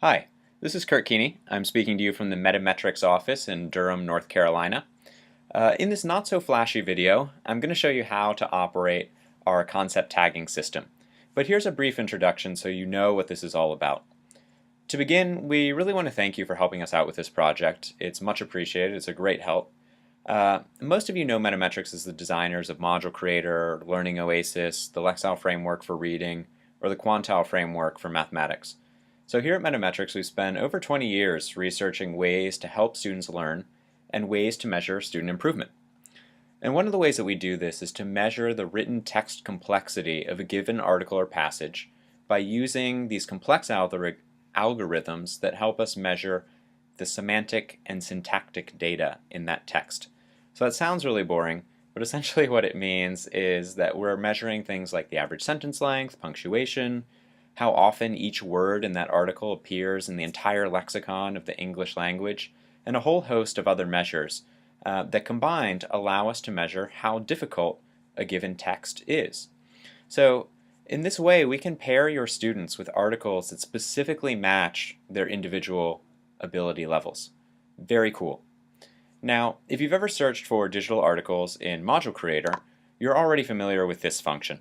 Hi, this is Kurt Keeney. I'm speaking to you from the Metametrics office in Durham, North Carolina. In this not so flashy video, I'm going to show you how to operate our concept tagging system. But here's a brief introduction so you know what this is all about. To begin, we really want to thank you for helping us out with this project. It's much appreciated. It's a great help. Most of you know Metametrics as the designers of Module Creator, Learning Oasis, the Lexile framework for reading, or the Quantile framework for mathematics. So here at Metametrics, we've spent over 20 years researching ways to help students learn and ways to measure student improvement. And one of the ways that we do this is to measure the written text complexity of a given article or passage by using these complex algorithms that help us measure the semantic and syntactic data in that text. So that sounds really boring, but essentially what it means is that we're measuring things like the average sentence length, punctuation, how often each word in that article appears in the entire lexicon of the English language, and a whole host of other measures that combined allow us to measure how difficult a given text is. So in this way, we can pair your students with articles that specifically match their individual ability levels. Very cool. Now, if you've ever searched for digital articles in Module Creator, you're already familiar with this function,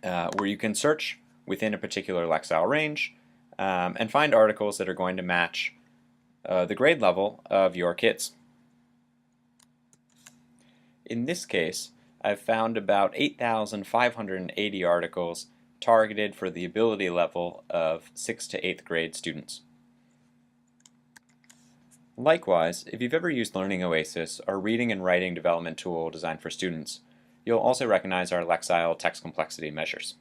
where you can search within a particular Lexile range and find articles that are going to match the grade level of your kids. In this case, I've found about 8,580 articles targeted for the ability level of 6th to 8th grade students. Likewise, if you've ever used Learning Oasis, our reading and writing development tool designed for students, you'll also recognize our Lexile text complexity measures.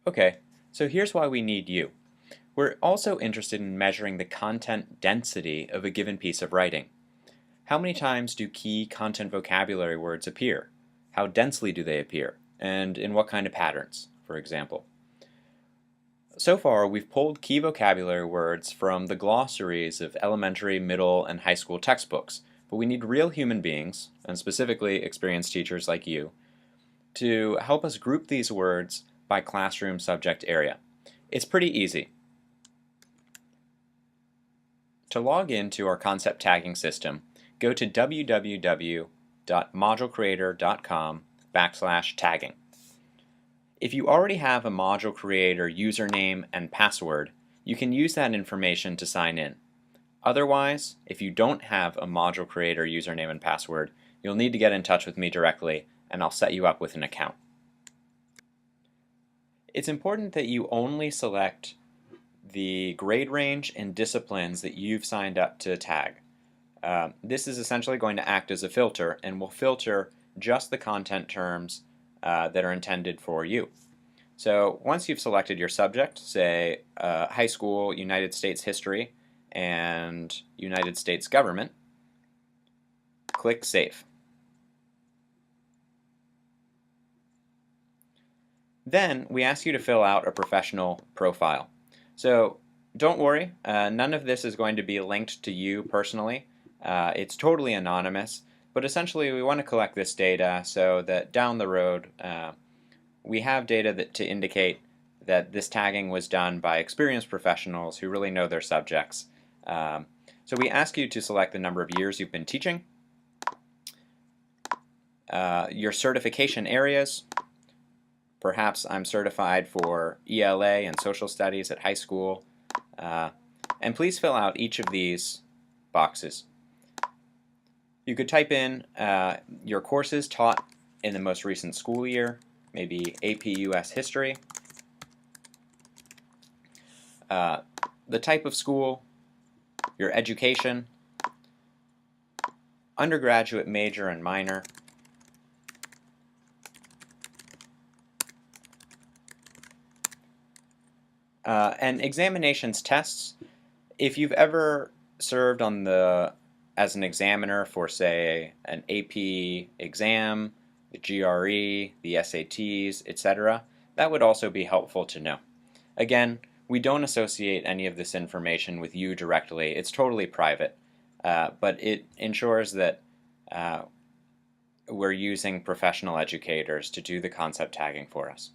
Okay, so here's why we need you. We're also interested in measuring the content density of a given piece of writing. How many times do key content vocabulary words appear? How densely do they appear? And in what kind of patterns, for example? So far, we've pulled key vocabulary words from the glossaries of elementary, middle, and high school textbooks, but we need real human beings, and specifically experienced teachers like you, to help us group these words by classroom subject area. It's pretty easy. To log into our concept tagging system, go to www.modulecreator.com/tagging. If you already have a Module Creator username and password, you can use that information to sign in. Otherwise, if you don't have a Module Creator username and password, you'll need to get in touch with me directly and I'll set you up with an account. It's important that you only select the grade range and disciplines that you've signed up to tag. This is essentially going to act as a filter and will filter just the content terms that are intended for you. So once you've selected your subject, say high school, United States history, and United States government, click Save. Then we ask you to fill out a professional profile. So don't worry, none of this is going to be linked to you personally. It's totally anonymous, but essentially we want to collect this data so that down the road we have data to indicate that this tagging was done by experienced professionals who really know their subjects. So we ask you to select the number of years you've been teaching, your certification areas. Perhaps I'm certified for ELA and social studies at high school. And please fill out each of these boxes. You could type in your courses taught in the most recent school year, maybe AP US History, the type of school, your education, undergraduate major and minor, and examinations tests. If you've ever served as an examiner for, say, an AP exam, the GRE, the SATs, etc., that would also be helpful to know. Again, we don't associate any of this information with you directly. It's totally private, but it ensures that we're using professional educators to do the concept tagging for us.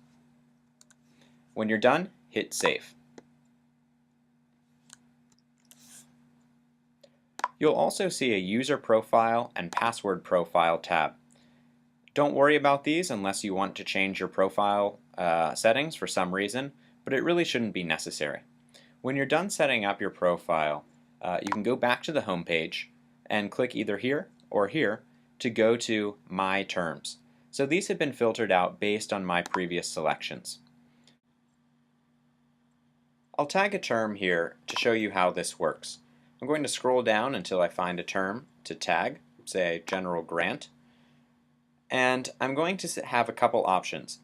When you're done, hit Save. You'll also see a User Profile and Password Profile tab. Don't worry about these unless you want to change your profile settings for some reason, but it really shouldn't be necessary. When you're done setting up your profile, you can go back to the home page and click either here or here to go to My Terms. So these have been filtered out based on my previous selections. I'll tag a term here to show you how this works. I'm going to scroll down until I find a term to tag, say general grant, and I'm going to have a couple options.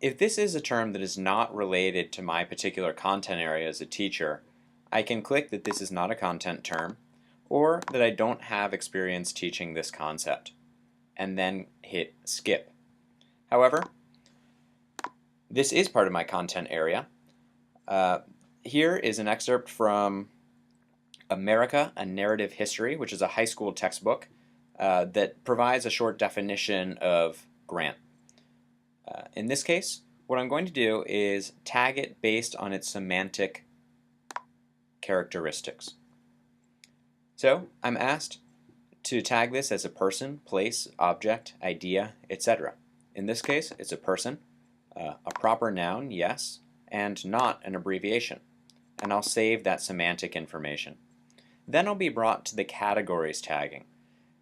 If this is a term that is not related to my particular content area as a teacher, I can click that this is not a content term, or that I don't have experience teaching this concept, and then hit skip. However, this is part of my content area. Here is an excerpt from America, A Narrative History, which is a high school textbook that provides a short definition of grant. In this case, what I'm going to do is tag it based on its semantic characteristics. So I'm asked to tag this as a person, place, object, idea, etc. In this case, it's a person, a proper noun, yes, and not an abbreviation. And I'll save that semantic information. Then I'll be brought to the categories tagging.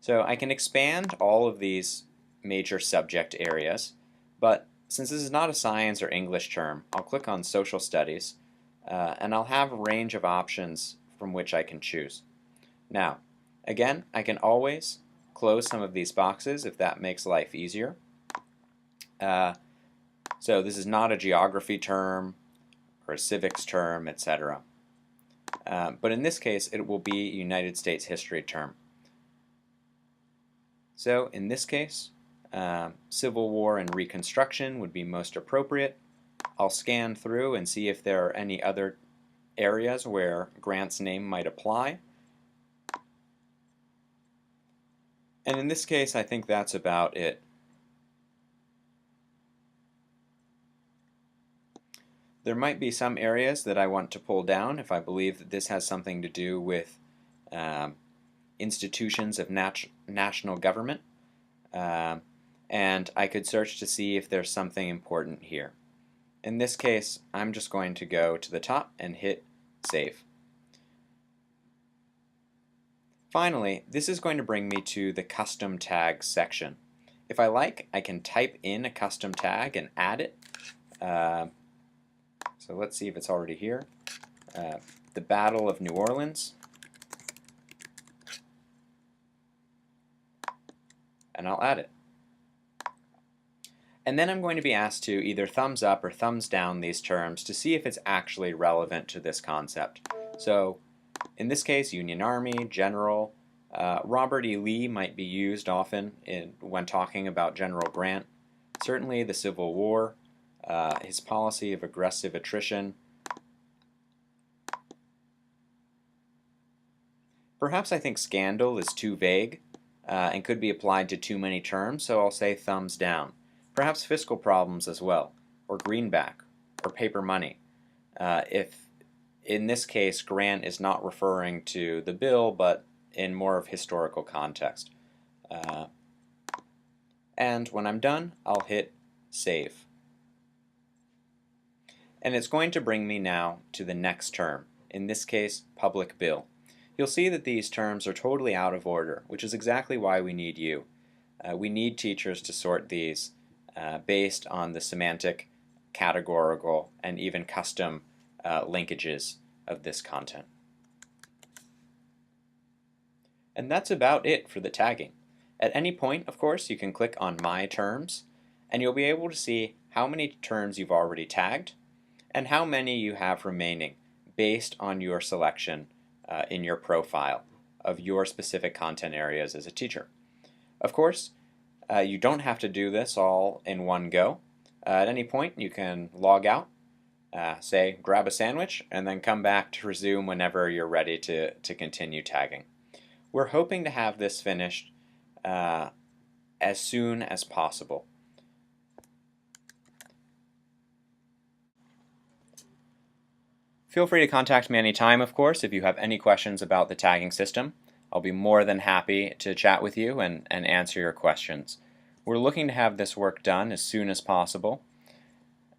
So I can expand all of these major subject areas, but since this is not a science or English term, I'll click on Social Studies, and I'll have a range of options from which I can choose. Now, again, I can always close some of these boxes if that makes life easier. So this is not a geography term or a civics term, etc. But in this case, it will be a United States history term. So in this case, Civil War and Reconstruction would be most appropriate. I'll scan through and see if there are any other areas where Grant's name might apply. And in this case, I think that's about it. There might be some areas that I want to pull down if I believe that this has something to do with institutions of national government. And I could search to see if there's something important here. In this case, I'm just going to go to the top and hit Save. Finally, this is going to bring me to the Custom Tags section. If I like, I can type in a custom tag and add it. So let's see if it's already here. The Battle of New Orleans. And I'll add it. And then I'm going to be asked to either thumbs up or thumbs down these terms to see if it's actually relevant to this concept. So in this case, Union Army, General, Robert E. Lee might be used often when talking about General Grant. Certainly the Civil War, his policy of aggressive attrition. Perhaps I think scandal is too vague and could be applied to too many terms, so I'll say thumbs down. Perhaps fiscal problems as well, or greenback, or paper money. If in this case Grant is not referring to the bill, but in more of historical context. And when I'm done, I'll hit Save. And it's going to bring me now to the next term, in this case, public bill. You'll see that these terms are totally out of order, which is exactly why we need you. We need teachers to sort these based on the semantic, categorical, and even custom linkages of this content. And that's about it for the tagging. At any point, of course, you can click on My Terms, and you'll be able to see how many terms you've already tagged and how many you have remaining based on your selection in your profile of your specific content areas as a teacher. Of course, you don't have to do this all in one go. At any point, you can log out, say grab a sandwich, and then come back to resume whenever you're ready to continue tagging. We're hoping to have this finished as soon as possible. Feel free to contact me anytime, of course, if you have any questions about the tagging system. I'll be more than happy to chat with you and answer your questions. We're looking to have this work done as soon as possible.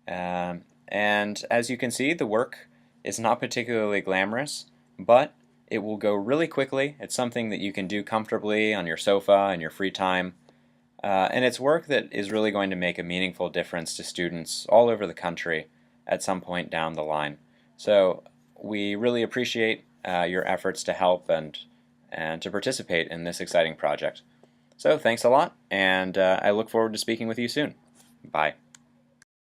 And as you can see, the work is not particularly glamorous, but it will go really quickly. It's something that you can do comfortably on your sofa in your free time. And it's work that is really going to make a meaningful difference to students all over the country at some point down the line. So we really appreciate your efforts to help and to participate in this exciting project. So thanks a lot, and I look forward to speaking with you soon. Bye.